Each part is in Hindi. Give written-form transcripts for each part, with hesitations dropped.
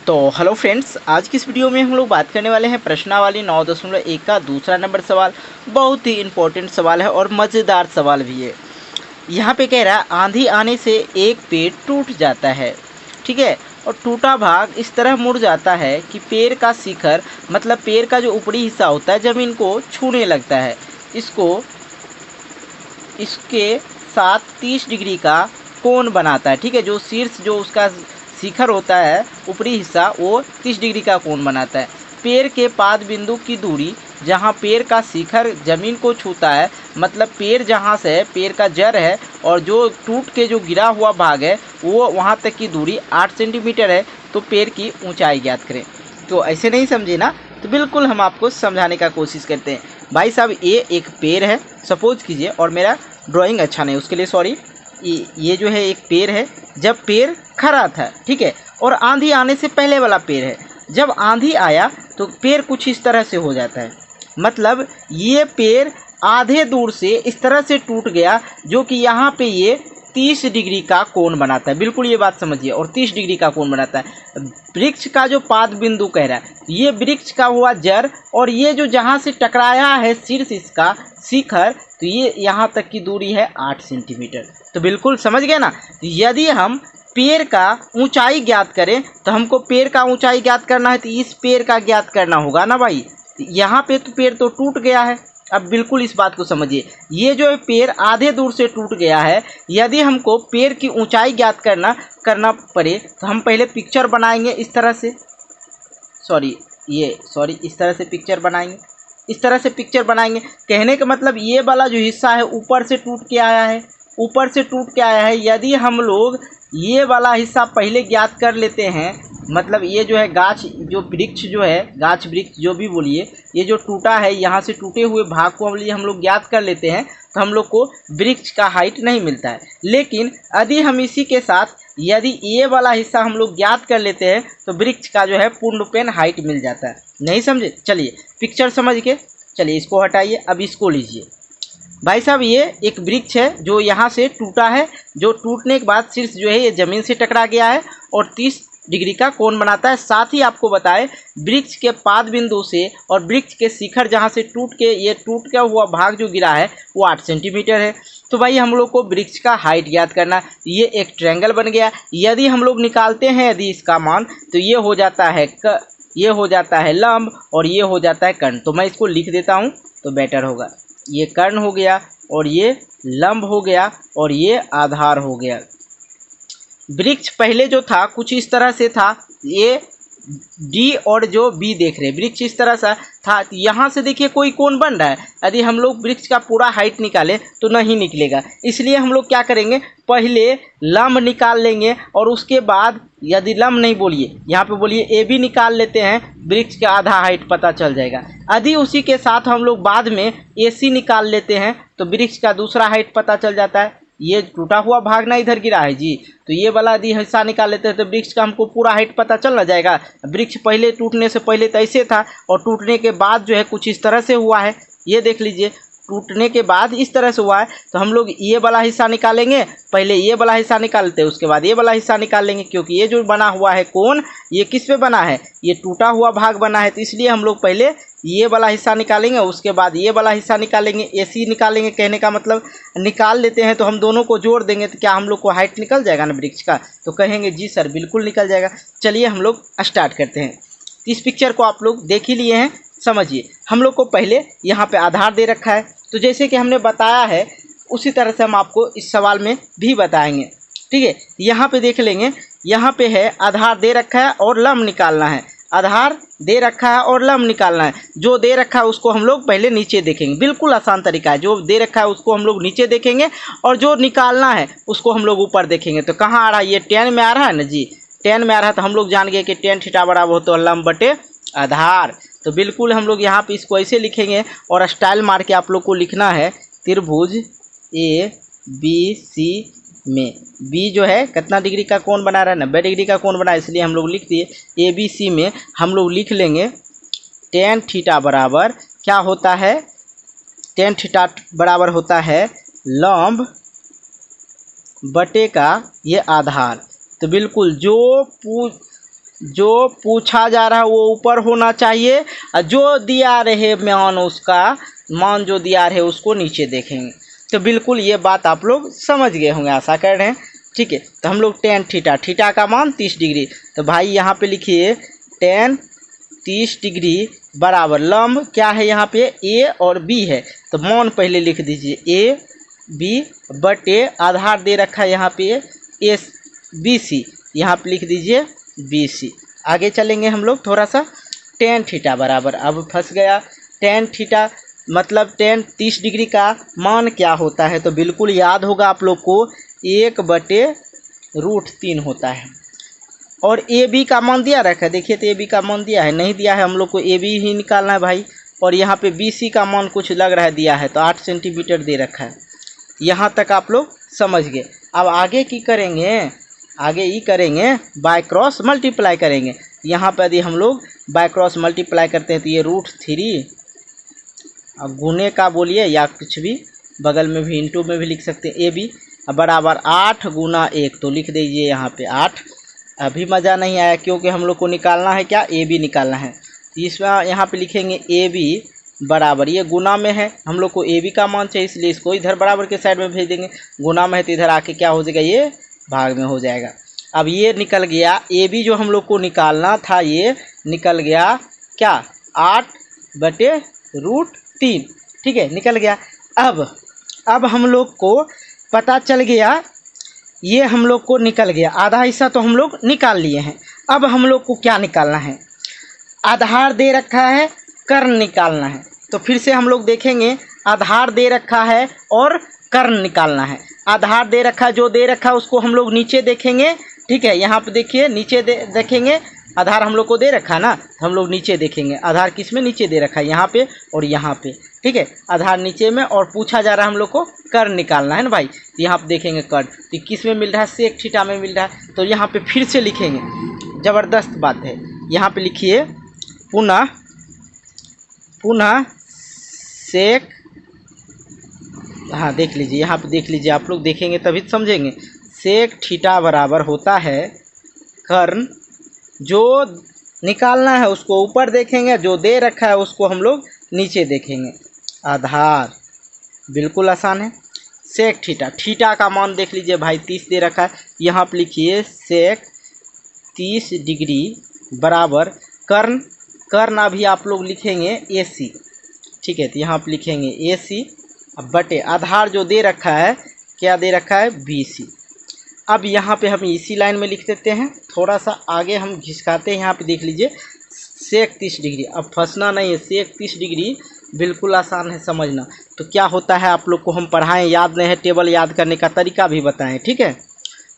तो हेलो फ्रेंड्स, आज की इस वीडियो में हम लोग बात करने वाले हैं प्रश्नावली 9.1 का दूसरा नंबर सवाल। बहुत ही इम्पोर्टेंट सवाल है और मज़ेदार सवाल भी है। यहाँ पे कह रहा है आंधी आने से एक पेड़ टूट जाता है, ठीक है, और टूटा भाग इस तरह मुड़ जाता है कि पेड़ का शिखर मतलब पेड़ का जो ऊपरी हिस्सा होता है ज़मीन को छूने लगता है। इसके साथ 30 डिग्री का कोण बनाता है, ठीक है। जो शीर्ष जो उसका शिखर होता है ऊपरी हिस्सा वो 30 डिग्री का कोण बनाता है। पेड़ के पाद बिंदु की दूरी जहाँ पेड़ का शिखर जमीन को छूता है मतलब पेड़ जहाँ से पेड़ का जड़ है और जो टूट के जो गिरा हुआ भाग है वो वहाँ तक की दूरी 8 सेंटीमीटर है। तो पेड़ की ऊंचाई ज्ञात करें। तो ऐसे नहीं समझे ना, तो बिल्कुल हम आपको समझाने का कोशिश करते हैं। भाई साहब, ये एक पेड़ है सपोज कीजिए, और मेरा ड्राइंग अच्छा नहीं उसके लिए सॉरी। ये जो है एक पेड़ है, जब पेड़ खड़ा था, ठीक है, और आंधी आने से पहले वाला पेड़ है। जब आंधी आया तो पेड़ कुछ इस तरह से हो जाता है, मतलब ये पेड़ आधे दूर से इस तरह से टूट गया जो कि यहाँ पे ये 30 डिग्री का कोण बनाता है। बिल्कुल ये बात समझिए, और 30 डिग्री का कोण बनाता है। वृक्ष का जो पाद बिंदु कह रहा है ये वृक्ष का हुआ जड़, और ये जो जहाँ से टकराया है शीर्ष इसका शिखर, तो ये यहाँ तक की दूरी है 8 सेंटीमीटर। तो बिल्कुल समझ गए ना। यदि हम पेड़ का ऊंचाई ज्ञात करें तो हमको पेड़ का ऊंचाई ज्ञात करना है, तो इस पेड़ का ज्ञात करना होगा ना भाई। यहाँ पे तो पेड़ तो टूट गया है। अब बिल्कुल इस बात को समझिए, ये जो है पेड़ आधे दूर से टूट गया है। यदि हमको पेड़ की ऊंचाई ज्ञात करना पड़े तो हम पहले पिक्चर बनाएंगे इस तरह से, इस तरह से पिक्चर बनाएंगे। इस तरह से पिक्चर बनाएंगे कहने का मतलब ये वाला जो हिस्सा है ऊपर से टूट के आया है, ऊपर से टूट के आया है। यदि हम लोग ये वाला हिस्सा पहले ज्ञात कर लेते हैं, मतलब ये जो है गाछ जो वृक्ष जो है गाछ वृक्ष जो भी बोलिए, ये जो टूटा है यहाँ से टूटे हुए भाग को हम लोग ज्ञात कर लेते हैं तो हम लोग को वृक्ष का हाइट नहीं मिलता है। लेकिन यदि हम इसी के साथ यदि ये वाला हिस्सा हम लोग ज्ञात कर लेते हैं तो वृक्ष का जो है पूर्णपेन हाइट मिल जाता है। नहीं समझे? चलिए पिक्चर समझ के, चलिए इसको हटाइए, अब इसको लीजिए। भाई साहब, ये एक वृक्ष है जो यहाँ से टूटा है, जो टूटने के बाद शीर्ष जो है ये ज़मीन से टकरा गया है और 30 डिग्री का कोण बनाता है। साथ ही आपको बताएं वृक्ष के पाद बिंदु से और वृक्ष के शिखर जहाँ से टूट के हुआ भाग जो गिरा है वो 8 सेंटीमीटर है। तो भाई हम लोग को वृक्ष का हाइट ज्ञात करना। ये एक ट्रायंगल बन गया। यदि हम लोग निकालते हैं यदि इसका मान, तो ये हो जाता है लंब और ये हो जाता है कर्ण। तो मैं इसको लिख देता हूँ तो बेटर होगा। ये कर्ण हो गया और ये लंब हो गया और ये आधार हो गया। वृक्ष पहले जो था कुछ इस तरह से था, ये डी और जो बी देख रहे हैं, वृक्ष इस तरह से था। यहाँ से देखिए कोई कोण बन रहा है। यदि हम लोग वृक्ष का पूरा हाइट निकालें तो नहीं निकलेगा, इसलिए हम लोग क्या करेंगे, पहले लंब निकाल लेंगे और उसके बाद यदि लंब नहीं बोलिए यहाँ पे बोलिए ए बी निकाल लेते हैं, वृक्ष का आधा हाइट पता चल जाएगा। यदि उसी के साथ हम लोग बाद में ए सी निकाल लेते हैं तो वृक्ष का दूसरा हाइट पता चल जाता है। ये टूटा हुआ भाग ना इधर गिरा है जी, तो ये वाला यदि हिस्सा निकाल लेते हैं तो वृक्ष का हमको पूरा हाइट पता चल ना जाएगा। वृक्ष पहले टूटने से पहले तो ऐसे था और टूटने के बाद जो है कुछ इस तरह से हुआ है। ये देख लीजिए, टूटने के बाद इस तरह से हुआ है। तो हम लोग ये वाला हिस्सा निकालेंगे, पहले ये वाला हिस्सा निकालते हैं उसके बाद ये वाला हिस्सा निकाल लेंगे, क्योंकि ये जो बना हुआ है कोण ये किस पे बना है, ये टूटा हुआ भाग बना है। तो इसलिए हम लोग पहले ये वाला हिस्सा निकालेंगे उसके बाद ये वाला हिस्सा निकालेंगे, एसी निकालेंगे। कहने का मतलब निकाल लेते हैं तो हम दोनों को जोड़ देंगे तो क्या हम लोग को हाइट निकल जाएगा ना वृक्ष का? तो कहेंगे जी सर बिल्कुल निकल जाएगा। चलिए हम लोग स्टार्ट करते हैं। इस पिक्चर को आप लोग देख ही लिए हैं, समझिए। हम लोग को पहले यहाँ पे आधार दे रखा है, तो जैसे कि हमने बताया है उसी तरह से हम आपको इस सवाल में भी बताएंगे, ठीक है। यहाँ पे देख लेंगे, यहाँ पे है आधार दे रखा है और लंब निकालना है। आधार दे रखा है और लंब निकालना है। जो दे रखा है उसको हम लोग पहले नीचे देखेंगे, बिल्कुल आसान तरीका है। जो दे रखा है उसको हम लोग नीचे देखेंगे और जो निकालना है उसको हम लोग ऊपर देखेंगे। तो कहाँ आ रहा है, ये tan में आ रहा है ना जी, tan में आ रहा है। तो हम लोग जान गए कि tan थीटा बराबर होता है लंब बटे आधार। तो बिल्कुल हम लोग यहाँ पे इसको ऐसे लिखेंगे और स्टाइल मार के आप लोग को लिखना है त्रिभुज ए बी सी में बी जो है कितना डिग्री का कोण बना रहा है, 90 डिग्री का कोण बना है, इसलिए हम लोग लिख दिए। ए बी सी में हम लोग लिख लेंगे tan थीटा बराबर क्या होता है, tan थीटा बराबर होता है लंब बटे का ये आधार। तो बिल्कुल जो जो पूछा जा रहा है वो ऊपर होना चाहिए और जो दिया रहे मान, उसका मान जो दिया रहे उसको नीचे देखेंगे। तो बिल्कुल ये बात आप लोग समझ गए होंगे, आशा कर रहे हैं। ठीक है, तो हम लोग टेन थीटा, थीटा का मान 30 डिग्री। तो भाई यहाँ पे लिखिए टेन 30 डिग्री बराबर लंब क्या है यहाँ पे ए और बी है, तो मान पहले लिख दीजिए ए बी बटे आधार दे रखा है यहाँ पे एस बी सी, यहाँ पे लिख दीजिए बी सी। आगे चलेंगे हम लोग थोड़ा सा। टेन थीटा बराबर, अब फंस गया, टेन थीटा मतलब टेन 30 डिग्री का मान क्या होता है, तो बिल्कुल याद होगा आप लोग को 1/√3 होता है। और ए बी का मान दिया रखा है, देखिए तो ए बी का मान दिया है, नहीं दिया है, हम लोग को ए बी ही निकालना है भाई। और यहाँ पे बी सी का मान कुछ लग रहा है दिया है, तो 8 सेंटीमीटर दे रखा है। यहाँ तक आप लोग समझ गए। अब आगे की करेंगे, आगे ये करेंगे बाय क्रॉस मल्टीप्लाई करेंगे। यहाँ पर यदि हम लोग बाय क्रॉस मल्टीप्लाई करते हैं तो ये √3, अब गुने का बोलिए या कुछ भी, बगल में भी इंटू में भी लिख सकते हैं, ए बी बराबर 8 गुना 1, तो लिख दीजिए यहाँ पे 8। अभी मज़ा नहीं आया क्योंकि हम लोग को निकालना है क्या, ए बी निकालना है। इसमें यहाँ पे लिखेंगे ए बी बराबर, ये गुना में है, हम लोग को ए बी का मान चाहिए, इसलिए इसको इधर बराबर के साइड में भेज देंगे। गुना में है तो इधर आके क्या हो जाएगा, ये भाग में हो जाएगा। अब ये निकल गया ए बी जो हम लोग को निकालना था, ये निकल गया क्या 8/√3। ठीक है, निकल गया। अब हम लोग को पता चल गया, ये हम लोग को निकल गया, आधा हिस्सा तो हम लोग निकाल लिए हैं। अब हम लोग को क्या निकालना है, आधार दे रखा है, कर्ण निकालना है। तो फिर से हम लोग देखेंगे, आधार दे रखा है और कर्ण निकालना है। आधार दे रखा है, जो दे रखा है उसको हम लोग नीचे देखेंगे। ठीक है, यहाँ पे देखिए नीचे देखेंगे, आधार हम लोग को दे रखा है ना, हम लोग नीचे देखेंगे। आधार किस में नीचे दे रखा है, यहाँ पे और यहाँ पे। ठीक है, आधार नीचे में और पूछा जा रहा है हम लोग को कर्ण निकालना है ना भाई। तो यहाँ पे देखेंगे कर्ण, तो किस में मिल रहा है, सेक थीटा में मिल रहा है। तो यहाँ पे फिर से लिखेंगे, ज़बरदस्त बात है। यहाँ पे लिखिए पुनः सेक, हाँ देख लीजिए, यहाँ पे देख लीजिए, आप लोग देखेंगे तभी समझेंगे। सेक थीटा बराबर होता है कर्ण, जो निकालना है उसको ऊपर देखेंगे, जो दे रखा है उसको हम लोग नीचे देखेंगे। आधार बिल्कुल आसान है। सेक थीटा, थीटा का मान देख लीजिए भाई 30 दे रखा है, यहाँ पे लिखिए सेक 30 डिग्री बराबर कर्ण, कर्ण अभी आप लोग लिखेंगे ए सी। ठीक है, तो यहाँ पे लिखेंगे ए सी बटे आधार जो दे रखा है, क्या दे रखा है, बी सी। अब यहाँ पे हम इसी लाइन में लिख देते हैं, थोड़ा सा आगे हम घिसकाते हैं। यहाँ पे देख लीजिए सेक 30 डिग्री, अब फंसना नहीं है, सेक 30 डिग्री बिल्कुल आसान है समझना। तो क्या होता है आप लोग को हम पढ़ाएं, याद नहीं है, टेबल याद करने का तरीका भी बताएं। ठीक है,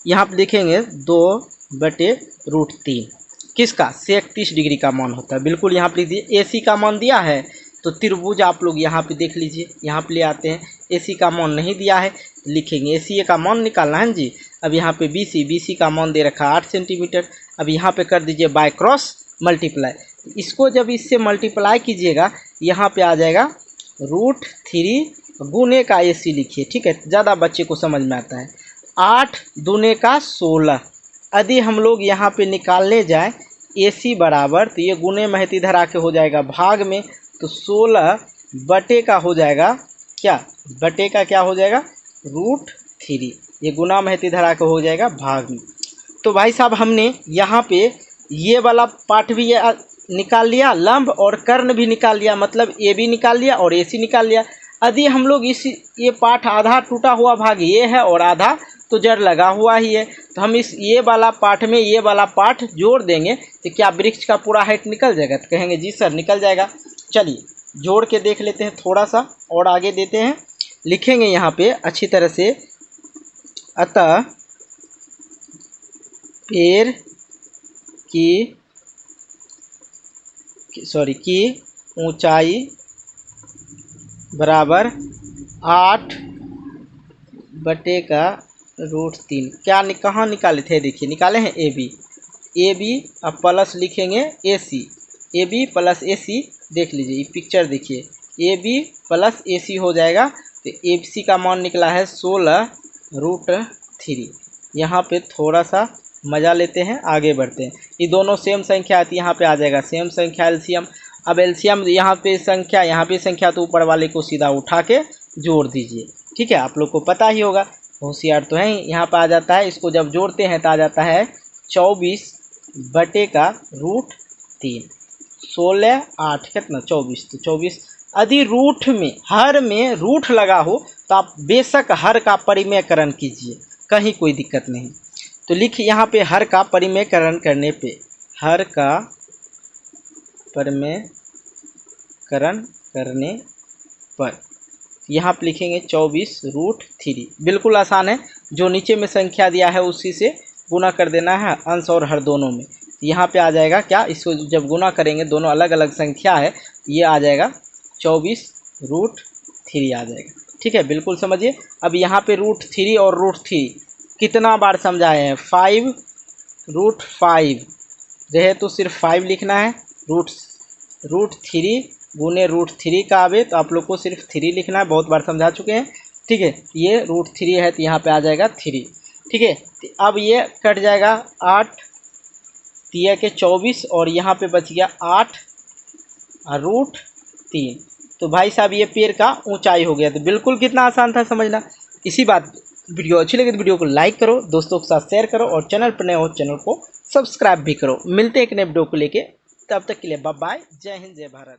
यहाँ पे देखेंगे 2/√3 किसका, सेक 30 डिग्री का मान होता है। बिल्कुल यहाँ पे लिख दीजिए, ए सी का मान दिया है तो त्रिभुज आप लोग यहाँ पे देख लीजिए, यहाँ पे ले आते हैं। ए सी का मान नहीं दिया है, लिखेंगे ए सी का मान निकालना है जी। अब यहाँ पे बी सी का मान दे रखा 8 सेंटीमीटर। अब यहाँ पे कर दीजिए बाय क्रॉस मल्टीप्लाई, इसको जब इससे मल्टीप्लाई कीजिएगा यहाँ पे आ जाएगा √3 गुने का ए सी लिखिए। ठीक है, ज़्यादा बच्चे को समझ में आता है। 8 दूने का 16, यदि हम लोग यहाँ पे निकालने जाए ए सी बराबर, तो ये गुने में है तो इधर आके हो जाएगा भाग में, तो 16 बटे का हो जाएगा क्या, बटे का क्या हो जाएगा √3, ये गुना में है तो इधर आके हो जाएगा भाग में। तो भाई साहब हमने यहाँ पे ये वाला पार्ट भी निकाल लिया, लंब और कर्ण भी निकाल लिया, मतलब ए बी निकाल लिया और ए सी निकाल लिया। यदि हम लोग ये पार्ट आधा टूटा हुआ भाग ये है और आधा तो जड़ लगा हुआ ही है, तो हम ये वाला पार्ट में ये वाला पार्ट जोड़ देंगे तो क्या वृक्ष का पूरा हाइट निकल जाएगा, तो कहेंगे जी सर निकल जाएगा। चलिए जोड़ के देख लेते हैं, थोड़ा सा और आगे देते हैं, लिखेंगे यहाँ पे अच्छी तरह से। अतः पेड़ की ऊंचाई बराबर 8/√3। क्या कहाँ निकाले थे, देखिए निकाले हैं ए बी, अब प्लस लिखेंगे ए सी, ए बी प्लस ए सी। देख लीजिए ये पिक्चर देखिए, ए बी प्लस ए सी हो जाएगा, तो ए सी का मान निकला है 16√3। यहाँ पे थोड़ा सा मज़ा लेते हैं, आगे बढ़ते हैं। ये दोनों सेम संख्या आती है, यहाँ पे आ जाएगा सेम संख्या एलसीएम। अब एलसीएम यहाँ पे संख्या तो ऊपर वाले को सीधा उठा के जोड़ दीजिए। ठीक है, आप लोग को पता ही होगा, होशियार तो है। यहाँ पर आ जाता है, इसको जब जोड़ते हैं तो आ जाता है 24 बटे का रूट 3। 16 8 कितना 24, तो 24। यदि रूट में हर में रूट लगा हो तो आप बेशक हर का परिमेयकरण कीजिए, कहीं कोई दिक्कत नहीं। तो लिखिए यहाँ पे हर का परिमेयकरण करने पे, हर का परिमेयकरण करने पर यहाँ पे लिखेंगे 24 रूट 3। बिल्कुल आसान है, जो नीचे में संख्या दिया है उसी से गुना कर देना है, अंश और हर दोनों में। यहाँ पे आ जाएगा क्या, इसको जब गुना करेंगे, दोनों अलग अलग संख्या है, ये आ जाएगा 24 रूट 3 आ जाएगा। ठीक है, बिल्कुल समझिए। अब यहाँ पे रूट 3 और रूट 3 कितना बार समझाए हैं, 5 रूट 5 रहे तो सिर्फ 5 लिखना है। रूट 3 गुने रूट 3 का आवे तो आप लोग को सिर्फ 3 लिखना है, बहुत बार समझा चुके हैं। ठीक है, ये रूट 3 है तो यहाँ पे आ जाएगा 3। ठीक है, अब ये कट जाएगा 8 3 के 24 और यहाँ पे बच गया 8 रूट 3। तो भाई साहब ये पेड़ का ऊंचाई हो गया। तो बिल्कुल कितना आसान था समझना। इसी बात, वीडियो अच्छी लगी तो वीडियो को लाइक करो, दोस्तों के साथ शेयर करो और चैनल पर नए हो चैनल को सब्सक्राइब भी करो। मिलते हैं एक नए वीडियो को लेके, तब तक के लिए बाय बाय, जय हिंद जय भारत।